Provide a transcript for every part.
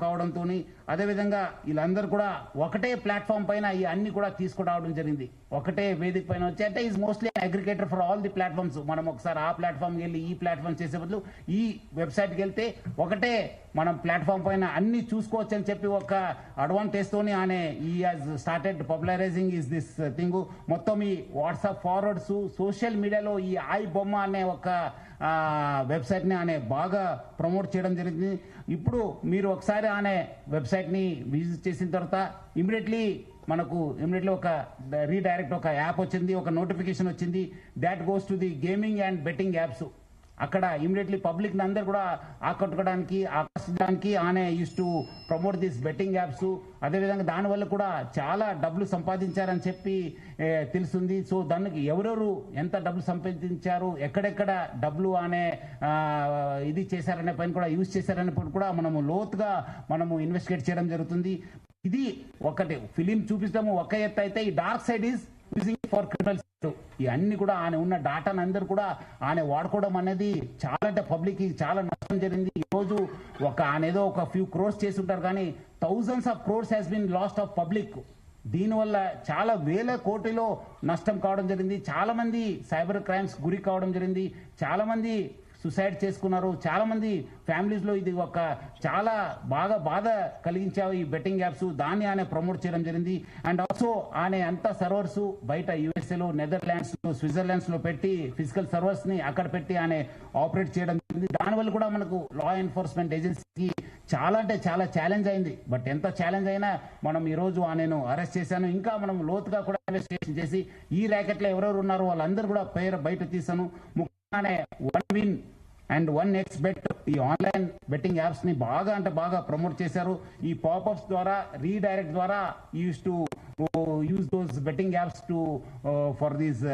కావడంతో అదేవిధంగా వీళ్ళందరూ కూడా ఒకటే ప్లాట్ఫామ్ పైన ఈ అన్ని కూడా తీసుకురావడం జరిగింది. ఒకటే వేదిక పైన వచ్చి అంటే is mostly aggregator for all the platforms. మనం ఒకసారి ఆ ప్లాట్ఫామ్కి వెళ్ళి ఈ ప్లాట్ఫామ్ చేసే బదులు ఈ వెబ్సైట్కి వెళ్తే ఒకటే మనం ప్లాట్ఫామ్ పైన అన్ని చూసుకోవచ్చు అని చెప్పి ఒక అడ్వాంటేజ్ తోని ఆయన ఈ has started popularising is this thing. మొత్తం ఈ వాట్సాప్ ఫార్వర్డ్స్ సోషల్ మీడియాలో ఈ ఐ బొమ్మ అనే ఒక వెబ్సైట్ ని ఆయన బాగా ప్రమోట్ చేయడం జరిగింది. ఇప్పుడు మీరు ఒకసారి ఆయన వెబ్సైట్ ని విజిట్ చేసిన తర్వాత ఇమీడియట్లీ ఒక రీడైరెక్ట్ ఒక యాప్ వచ్చింది, ఒక నోటిఫికేషన్ వచ్చింది that goes to the gaming and betting apps. అక్కడ ఇమీడియట్లీ పబ్లిక్ అందరు కూడా ఆకర్షించడానికి ఆయన use to promote this betting apps. అదేవిధంగా దానివల్ల కూడా చాలా డబ్బులు సంపాదించారని చెప్పి తెలుస్తుంది. సో దానికి ఎవరెవరు ఎంత డబ్బులు సంపాదించారు, ఎక్కడెక్కడ డబ్బులు అనే ఇది చేశారనే పైన కూడా యూజ్ చేశారనే పైన కూడా మనము లోతుగా ఇన్వెస్టిగేట్ చేయడం జరుగుతుంది. ఇది ఒకటి ఫిలిం చూపించడం ఒక ఎత్తు అయితే ఈ dark side is using for criminals. ఈ అన్ని కూడా ఆయన ఉన్న డాటాను అందరూ కూడా ఆయన వాడుకోవడం అనేది చాలా అంటే పబ్లిక్ చాలా నష్టం జరిగింది. ఈ రోజు ఆయన ఏదో ఒక ఫ్యూ క్రోర్స్ చేసి ఉంటారు కానీ thousands of crores has been lost of public. దీనివల్ల చాలా వేల కోటిలో నష్టం కావడం జరిగింది. చాలా మంది సైబర్ క్రైమ్స్ గురి కావడం జరిగింది. చాలా మంది సుసైడ్ చేసుకున్నారు. చాలా మంది ఫ్యామిలీస్ లో ఇది ఒక చాలా బాగా బాధ కలిగించావు ఈ బెట్టింగ్ యాప్స్. దాన్ని ఆయన ప్రమోట్ చేయడం జరిగింది. అండ్ ఆల్సో ఆయన అంత సర్వర్స్ బయట యుఎస్ఏలో, నెదర్లాండ్స్ లో, స్విట్జర్లాండ్స్ లో పెట్టి ఫిజికల్ సర్వర్స్ ని అక్కడ పెట్టి ఆయన ఆపరేట్ చేయడం జరిగింది. దానివల్ల కూడా మనకు లా ఎన్ఫోర్స్మెంట్ ఏజెన్సీకి చాలా అంటే చాలా ఛాలెంజ్ అయింది. బట్ ఎంత ఛాలెంజ్ అయినా మనం ఈ రోజు ఆయనను అరెస్ట్ చేశాను. ఇంకా మనం లోతుగా కూడా ఇన్వెస్టిగేషన్ చేసి ఈ ర్యాకెట్ లో ఎవరెవరు ఉన్నారో వాళ్ళందరూ కూడా పేరు బయట తీసాను. ముఖ్యంగానే one win and one X bet ఈ ఆన్లైన్ బెట్టింగ్ యాప్స్ ని బాగా అంటే బాగా ప్రమోట్ చేశారు. ఈ పాపప్స్ ద్వారా రీడైరెక్ట్ ద్వారా use those betting apps to for these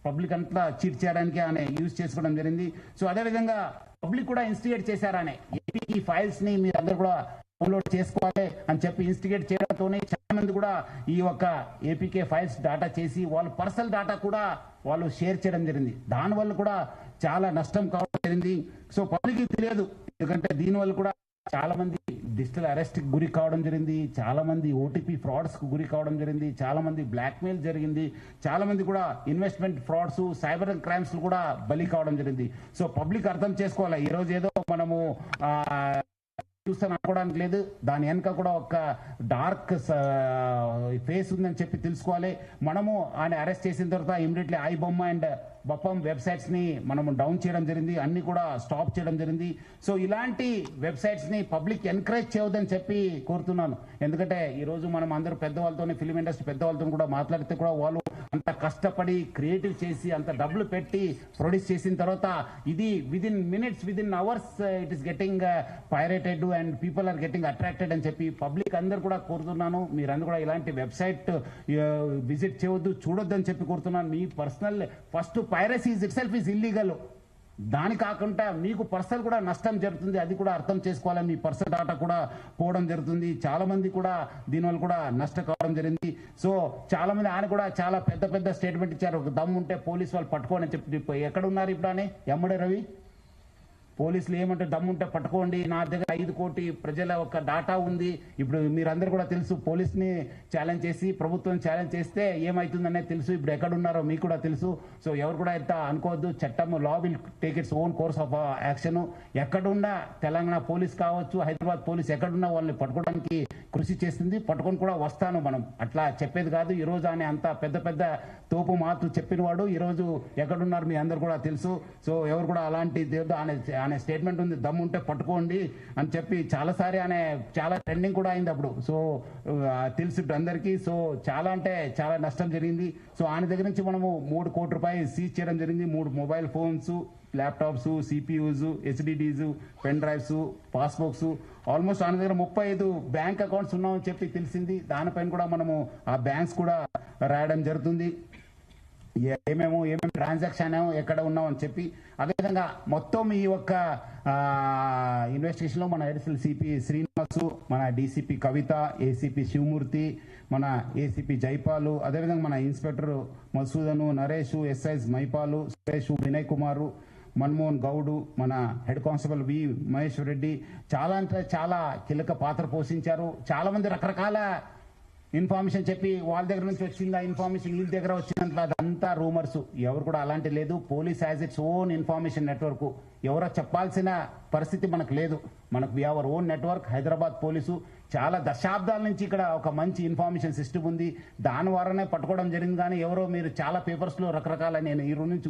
public అంతా చీట్ చేయడానికి ఆయన యూజ్ చేసుకోవడం జరిగింది. సో అదేవిధంగా పబ్లిక్ కూడా ఇన్స్టిగేట్ చేశారనే ఏపీకి ఫైల్స్ ని మీరు అందరూ కూడా డౌన్లోడ్ చేసుకోవాలి అని చెప్పి ఇన్స్టిగేట్ చేయడంతోనే చాలా మంది కూడా ఈ యొక్క ఏపీకే ఫైల్స్ డాటా చేసి వాళ్ళ పర్సనల్ డాటా కూడా వాళ్ళు షేర్ చేయడం జరిగింది. దానివల్ల కూడా చాలా నష్టం కావడం జరిగింది. సో పబ్లిక్ తెలియదు, ఎందుకంటే దీనివల్ల కూడా చాలా మంది డిజిటల్ అరెస్ట్ కి గురి కావడం జరిగింది. చాలా మంది ఓటీపీ ఫ్రాడ్స్ కు గురి కావడం జరిగింది. చాలా మంది బ్లాక్మెయిల్ జరిగింది. చాలా మంది కూడా ఇన్వెస్ట్మెంట్ ఫ్రాడ్స్, సైబర్ క్రైమ్స్ కూడా బలి కావడం జరిగింది. సో పబ్లిక్ అర్థం చేసుకోవాలి, ఈ రోజు ఏదో మనము చూస్తాను అనుకోవడానికి లేదు. దాని వెనుక కూడా ఒక డార్క్ ఫేస్ ఉందని చెప్పి తెలుసుకోవాలి. మనము ఆయన అరెస్ట్ చేసిన తర్వాత ఇమీడియట్లీ ఐ బొమ్మ అండ్ బొప్పం వెబ్సైట్స్ ని మనము డౌన్ చేయడం జరిగింది, అన్ని కూడా స్టాప్ చేయడం జరిగింది. సో ఇలాంటి వెబ్సైట్స్ ని పబ్లిక్ ఎంకరేజ్ చేయవద్దని చెప్పి కోరుతున్నాను. ఎందుకంటే ఈ రోజు మనం అందరూ పెద్దవాళ్ళతో, ఫిలిం ఇండస్ట్రీ పెద్దవాళ్ళతో కూడా మాట్లాడితే కూడా వాళ్ళు అంత కష్టపడి క్రియేటివ్ చేసి అంత డబ్బులు పెట్టి ప్రొడ్యూస్ చేసిన తర్వాత ఇది within minutes, within hours it is getting pirated and people are getting attracted అని చెప్పి పబ్లిక్ అందరు కూడా కోరుతున్నాను. మీరందరూ కూడా ఇలాంటి వెబ్సైట్ విజిట్ చేయవద్దు, చూడొద్దు అని చెప్పి కోరుతున్నాను. మీ personal first piracy itself is illegal. దాని కాకుండా మీకు పర్సనల్ కూడా నష్టం జరుగుతుంది, అది కూడా అర్థం చేసుకోవాలి. మీ పర్సనల్ డాటా కూడా పోవడం జరుగుతుంది. చాలా మంది కూడా దీనివల్ల కూడా నష్టం కావడం జరిగింది. సో చాలా మంది ఆయన కూడా చాలా పెద్ద పెద్ద స్టేట్మెంట్ ఇచ్చారు. ఒక దమ్ము ఉంటే పోలీసు వాళ్ళు పట్టుకోని చెప్పి ఎక్కడ ఉన్నారు ఇప్పుడు అని ఎమ్మడే రవి పోలీసులు ఏమంటే దమ్ముంటే పట్టుకోండి, నా దగ్గర 5 కోటి ప్రజల ఒక డాటా ఉంది. ఇప్పుడు మీరందరూ కూడా తెలుసు, పోలీస్ని ఛాలెంజ్ చేసి ప్రభుత్వం ఛాలెంజ్ చేస్తే ఏమవుతుందనే తెలుసు. ఇప్పుడు ఎక్కడున్నారో మీకు కూడా తెలుసు. సో ఎవరు కూడా ఎంత అనుకోవద్దు, చట్టం law will take its own course of action. ఎక్కడున్నా తెలంగాణ పోలీస్ కావచ్చు, హైదరాబాద్ పోలీస్ ఎక్కడున్నా వాళ్ళని పట్టుకోవడానికి కృషి చేస్తుంది. పట్టుకొని కూడా వస్తాను, మనం అట్లా చెప్పేది కాదు. ఈ రోజు ఆయన అంత పెద్ద పెద్ద తోపు మాటలు చెప్పిన వాడు ఈ రోజు ఎక్కడున్నారు మీ అందరు కూడా తెలుసు. సో ఎవరు కూడా అలాంటి ఆయన స్టేట్మెంట్ ఉంది, దమ్ముంటే పట్టుకోండి అని చెప్పి చాలాసారి ఆయన చాలా ట్రెండింగ్ కూడా అయింది అప్పుడు. సో తెలుసు అందరికీ. సో చాలా అంటే చాలా నష్టం జరిగింది. సో ఆయన దగ్గర నుంచి మనము 3 కోట్ల రూపాయలు సీజ్ చేయడం జరిగింది. 3 mobile phones, laptops, CPUs, HDDs, pen drives, passbooks, almost ఆయన దగ్గర 35 బ్యాంక్ అకౌంట్స్ ఉన్నామని చెప్పి తెలిసింది. దానిపైన కూడా మనము ఆ బ్యాంక్స్ కూడా రాయడం జరుగుతుంది, ఏమేమి ట్రాన్సాక్షన్ ఎక్కడ ఉన్నామని చెప్పి. అదేవిధంగా మొత్తం ఈ యొక్క ఇన్వెస్టిగేషన్ లో మన అడిషనల్ సిపి శ్రీనివాసు, మన డీసీపీ కవిత, ఏసీపీ శివమూర్తి, మన ఏసీపీ జైపాలు, అదేవిధంగా మన ఇన్స్పెక్టర్ మసూదను, నరేష్, ఎస్ఐస్ మైపాలు, సురేష్, వినయ్ కుమారు, మన్మోహన్ గౌడ్, మన హెడ్ కానిస్టేబుల్ వి మహేశ్వర్ రెడ్డి చాలా అంటే చాలా కీలక పాత్ర పోషించారు. చాలా మంది రకరకాల ఇన్ఫర్మేషన్ చెప్పి వాళ్ళ దగ్గర నుంచి వచ్చింది, ఆ ఇన్ఫర్మేషన్ వీళ్ళ దగ్గర వచ్చినంత అదంతా రూమర్స్. ఎవరు కూడా అలాంటి లేదు. Police has its own information network. ఎవరో చెప్పాల్సిన పరిస్థితి మనకు లేదు. మనకు we our own network. Hyderabad police చాలా దశాబ్దాల నుంచి ఇక్కడ ఒక మంచి ఇన్ఫర్మేషన్ సిస్టమ్ ఉంది. దాని ద్వారానే పట్టుకోవడం జరిగింది. కానీ ఎవరో మీరు చాలా పేపర్స్లో రకరకాల, నేను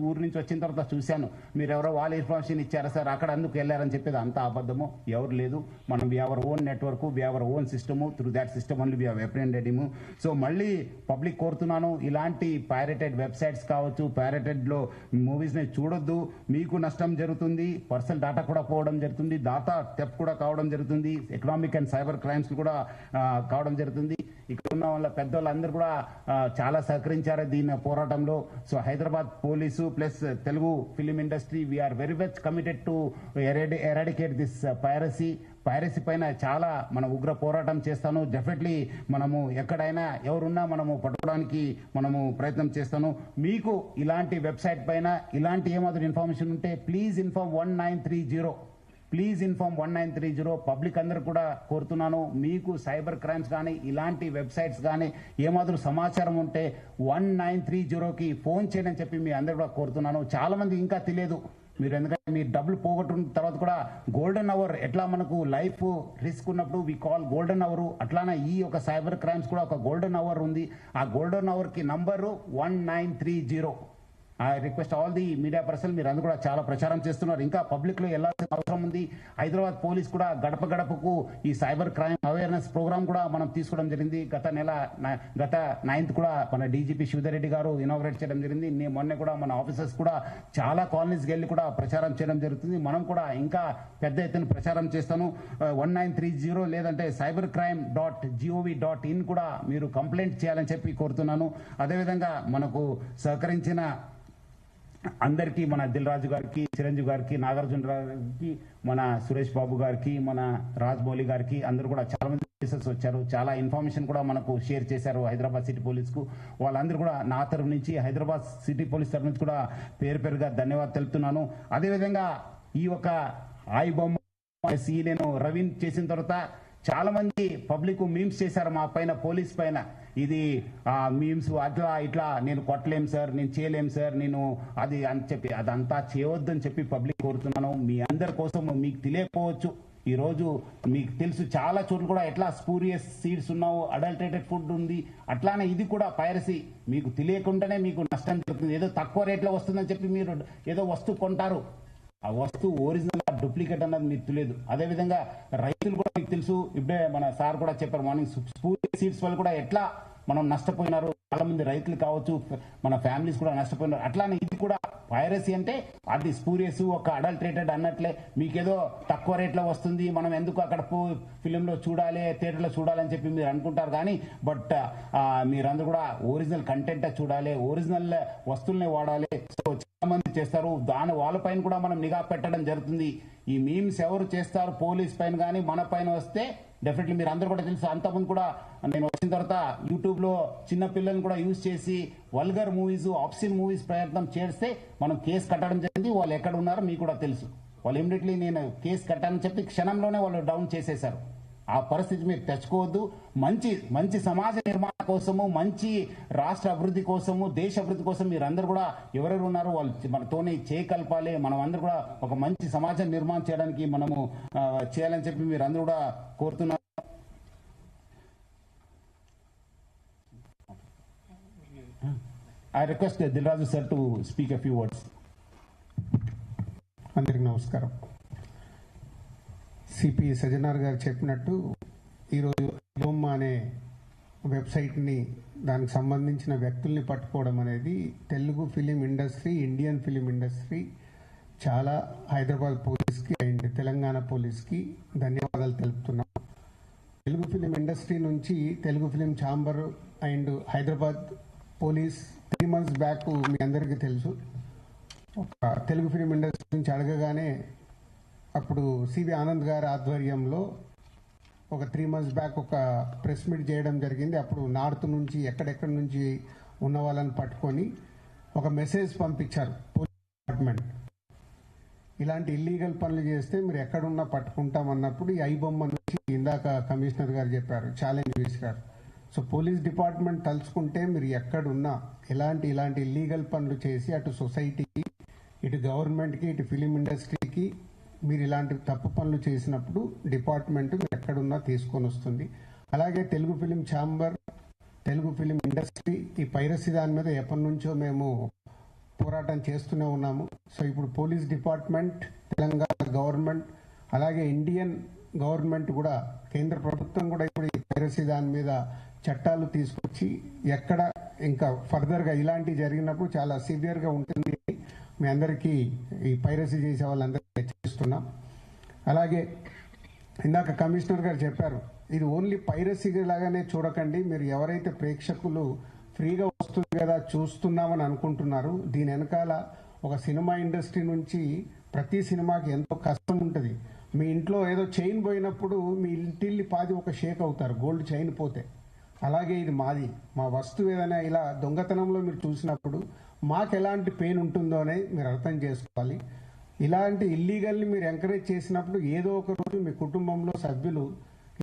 ఊరు నుంచి వచ్చిన తర్వాత చూశాను, మీరు ఎవరో వాళ్ళ ఇన్ఫర్మేషన్ ఇచ్చారా సార్, అక్కడ అందుకు వెళ్ళారని చెప్పేది అంతా అబద్ధము. ఎవరు లేదు. మనం we our own network, we our own system. Through that system only we have apprehended him. So మళ్ళీ పబ్లిక్ కోరుతున్నాను, ఇలాంటి పైరేటెడ్ వెబ్సైట్స్ కావచ్చు, పైరేటెడ్లో మూవీస్ని చూడొద్దు. మీకు నష్టం జరుగుతుంది. పర్సనల్ డేటా కూడా పోవడం జరుగుతుంది. డేటా థెఫ్ట్ కూడా కావడం జరుగుతుంది. ఎకనామిక్ అండ్ సైబర్ క్రైమ్స్ కూడా కావడం జరుగుతుంది. ఇక్కడ ఉన్న వాళ్ళ పెద్దవాళ్ళందరూ కూడా చాలా సహకరించారు దీని పోరాటంలో. So Hyderabad police plus Telugu film industry we are very much committed to eradicate this piracy పైన చాలా మన ఉగ్ర పోరాటం చేస్తాను. డెఫినెట్లీ మనము ఎక్కడైనా ఎవరున్నా మనము పట్టుకోవడానికి మనము ప్రయత్నం చేస్తాను. మీకు ఇలాంటి వెబ్సైట్ పైన ఇలాంటి ఏమాత్రం ఇన్ఫర్మేషన్ ఉంటే please inform 1930. Please inform 1930. Public అందరూ కూడా కోరుతున్నాను, మీకు సైబర్ క్రైమ్స్ కానీ ఇలాంటి వెబ్సైట్స్ కానీ ఏమాత్రం సమాచారం ఉంటే 1930కి ఫోన్ చేయని చెప్పి మీ అందరూ కూడా కోరుతున్నాను. చాలా మంది ఇంకా తెలియదు. మీరు ఎందుకంటే మీ డబ్బులు పోగొట్టుకున్న తర్వాత కూడా గోల్డెన్ అవర్, ఎట్లా మనకు లైఫ్ రిస్క్ ఉన్నప్పుడు వి కాల్ గోల్డెన్ అవర్, అట్లానే ఈ ఒక సైబర్ క్రైమ్స్ కూడా ఒక గోల్డెన్ అవర్ ఉంది. ఆ గోల్డెన్ అవర్కి number 1930. I request all the media person, మీరు అందరూ కూడా చాలా ప్రచారం చేస్తున్నారు. ఇంకా పబ్లిక్లో వెళ్ళాల్సిన అవసరం ఉంది. హైదరాబాద్ పోలీస్ కూడా గడప గడపకు ఈ సైబర్ క్రైమ్ అవేర్నెస్ ప్రోగ్రామ్ కూడా మనం తీసుకోవడం జరిగింది. గత 9th కూడా మన డీజీపీ శివధర్ రెడ్డి గారు ఇనాగ్రేట్ చేయడం జరిగింది. మొన్న కూడా మన ఆఫీసర్స్ కూడా చాలా కాలనీస్కి వెళ్ళి కూడా ప్రచారం చేయడం జరుగుతుంది. మనం కూడా ఇంకా పెద్ద ఎత్తున ప్రచారం చేస్తాను. 1930 లేదంటే cybercrime.gov.in కూడా మీరు కంప్లైంట్ చేయాలని చెప్పి కోరుతున్నాను. అదేవిధంగా మనకు సహకరించిన అందరికీ, మన దిల్ రాజు గారికి, చిరంజీవి గారికి, నాగార్జున గారికి, మన సురేష్ బాబు గారికి, మన రాజ్మౌళి గారికి, అందరూ కూడా చాలా మంది ఆఫీసర్స్ వచ్చారు. చాలా ఇన్ఫర్మేషన్ కూడా మనకు షేర్ చేశారు హైదరాబాద్ సిటీ పోలీస్కు. వాళ్ళందరూ కూడా నా తరఫు నుంచి, హైదరాబాద్ సిటీ పోలీస్ తరఫు నుంచి కూడా పేరుగా ధన్యవాదాలు తెలుపుతున్నాను. అదేవిధంగా ఈ ఒక బొమ్మ నేను రవీన్ చేసిన తర్వాత చాలా మంది పబ్లిక్ మీమ్స్ చేశారు మా పైన, పోలీస్ పైన. ఇది మీమ్స్ అట్లా ఇట్లా, నేను కొట్టలేం సార్, నేను చేయలేం సార్, నేను అది అని చెప్పి అదంతా చేయవద్దని చెప్పి పబ్లిక్ కోరుతున్నాను. మీ అందరి కోసం, మీకు తెలియకపోవచ్చు, ఈ రోజు మీకు తెలుసు చాలా చోట్ల కూడా ఎట్లా స్పూరియస్ సీడ్స్ ఉన్నావు, అడల్టరేటెడ్ ఫుడ్ ఉంది. అట్లానే ఇది కూడా పైరసీ. మీకు తెలియకుండానే మీకు నష్టం జరుగుతుంది. ఏదో తక్కువ రేట్లో వస్తుందని చెప్పి మీరు ఏదో వస్తువు కొంటారు, ఆ వస్తువు ఒరిజినల్ డూప్లికేట్ అన్నది మీకు తెలియదు. అదేవిధంగా రైతులు కూడా మీకు తెలుసు, ఇప్పుడే మన సార్ కూడా చెప్పారు మార్నింగ్, స్పూరియస్ సీడ్స్ వల్ల కూడా ఎట్లా మనం నష్టపోయినారు. చాలా మంది రైతులు కావచ్చు, మన ఫ్యామిలీస్ కూడా నష్టపోయినారు. అట్లానే ఇది కూడా పైరసీ అంటే అది స్పూరియస్, ఒక అడల్టరేటెడ్ అన్నట్లే. మీకేదో తక్కువ రేట్లో వస్తుంది, మనం ఎందుకు అక్కడ ఫిలింలో చూడాలి, థియేటర్లో చూడాలని చెప్పి మీరు అనుకుంటారు. కానీ బట్ మీరందరూ కూడా ఒరిజినల్ కంటెంట్ చూడాలి, ఒరిజినల్ వస్తువుల్ని వాడాలి. సో చాలా మంది చేస్తారు. వాళ్ళపైన కూడా మనం నిఘా పెట్టడం జరుగుతుంది. ఈ మీమ్స్ ఎవరు చేస్తారు పోలీస్ పైన కానీ మన పైన వస్తే డెఫినెట్లీ మీరు అందరూ కూడా తెలుసు. అంతకుముందు కూడా నేను వచ్చిన తర్వాత యూట్యూబ్ లో చిన్న పిల్లల్ని కూడా యూజ్ చేసి వల్గర్ మూవీస్, ఆప్షన్ మూవీస్ ప్రయత్నం చేస్తే మనం కేసు కట్టడం జరిగింది. వాళ్ళు ఎక్కడ ఉన్నారో మీకు కూడా తెలుసు. వాళ్ళు ఇమీడియట్లీ నేను కేసు కట్టానని చెప్పి క్షణంలోనే వాళ్ళు డౌన్ చేసేశారు. ఆ పరిస్థితి మీరు తెచ్చుకోవద్దు. మంచి సమాజ నిర్మాణం కోసము, మంచి రాష్ట్ర అభివృద్ధి కోసము, దేశ అభివృద్ధి కోసం మీరు అందరూ కూడా ఎవరెవరు ఉన్నారో వాళ్ళు మనతోనే చేయకల్పాలి. మనం అందరూ కూడా ఒక మంచి సమాజం నిర్మాణం చేయడానికి మనము చేయాలని చెప్పి మీరు అందరూ కూడా కోరుతున్నారు. I request Dilraju sir to speak a few words. అందరికి నమస్కారం. సిపి సజ్జనార్ గారు చెప్పినట్టు ఈరోజు లోమ్మ అనే వెబ్సైట్ని, దానికి సంబంధించిన వ్యక్తుల్ని పట్టుకోవడం అనేది Telugu film industry, Indian film industry చాలా, హైదరాబాద్ పోలీస్కి అండ్ తెలంగాణ పోలీస్కి ధన్యవాదాలు తెలుపుతున్నాం. తెలుగు ఫిలిం ఇండస్ట్రీ నుంచి Telugu film chamber and Hyderabad police 3 months back మీ అందరికీ తెలుసు, ఒక తెలుగు ఫిలిం ఇండస్ట్రీ నుంచి అడగగానే అప్పుడు సివి ఆనంద్ గారి ఆధ్వర్యంలో ఒక 3 months బ్యాక్ ఒక ప్రెస్ మీట్ చేయడం జరిగింది. అప్పుడు నార్త్ నుంచి ఎక్కడెక్కడి నుంచి ఉన్న వాళ్ళని పట్టుకొని ఒక మెసేజ్ పంపించారు పోలీస్ డిపార్ట్మెంట్. ఇలాంటి ఇల్లీగల్ పనులు చేస్తే మీరు ఎక్కడున్నా పట్టుకుంటాం అన్నప్పుడు ఈ ఐబొమ్మ నుంచి ఇందాక కమిషనర్ గారు చెప్పారు, ఛాలెంజ్ చేశారు. సో పోలీస్ డిపార్ట్మెంట్ తలుచుకుంటే మీరు ఎక్కడున్నా ఇలాంటి ఇల్లీగల్ పనులు చేసి అటు సొసైటీకి, ఇటు గవర్నమెంట్కి, ఇటు ఫిలిం ఇండస్ట్రీకి మీరు ఇలాంటి తప్పు పనులు చేసినప్పుడు డిపార్ట్మెంట్ మీరు ఎక్కడున్నా తీసుకొని వస్తుంది. అలాగే Telugu film chamber, Telugu film industry ఈ పైరసీ దాని మీద ఎప్పటి నుంచో మేము పోరాటం చేస్తూనే ఉన్నాము. సో ఇప్పుడు పోలీస్ డిపార్ట్మెంట్, తెలంగాణ గవర్నమెంట్, అలాగే ఇండియన్ గవర్నమెంట్ కూడా, కేంద్ర ప్రభుత్వం కూడా ఇప్పుడు ఈ పైరసీ దాని మీద చట్టాలు తీసుకొచ్చి ఎక్కడ ఇంకా ఫర్దర్గా ఇలాంటివి జరిగినప్పుడు చాలా సివియర్గా ఉంటుంది మీ అందరికీ, ఈ పైరసీ చేసే వాళ్ళందరికీ హెచ్చరిస్తున్నాం. అలాగే ఇందాక కమిషనర్ గారు చెప్పారు, ఇది ఓన్లీ పైరసీ లాగానే చూడకండి. మీరు ఎవరైతే ప్రేక్షకులు ఫ్రీగా వస్తుంది కదా చూస్తున్నామని అనుకుంటున్నారు, దీని వెనకాల ఒక సినిమా ఇండస్ట్రీ నుంచి ప్రతి సినిమాకి ఎంతో కష్టం ఉంటుంది. మీ ఇంట్లో ఏదో చైన్ పోయినప్పుడు మీ ఇంటిల్లి పాది ఒక షేక్ అవుతారు, గోల్డ్ చైన్ పోతే. అలాగే ఇది మాది, మా వస్తువు ఏదైనా ఇలా దొంగతనంలో మీరు చూసినప్పుడు మాకు ఎలాంటి పెయిన్ ఉంటుందో అని మీరు అర్థం చేసుకోవాలి. ఇలాంటి ఇల్లీగల్ని మీరు ఎంకరేజ్ చేసినప్పుడు ఏదో ఒక రోజు మీ కుటుంబంలో సభ్యులు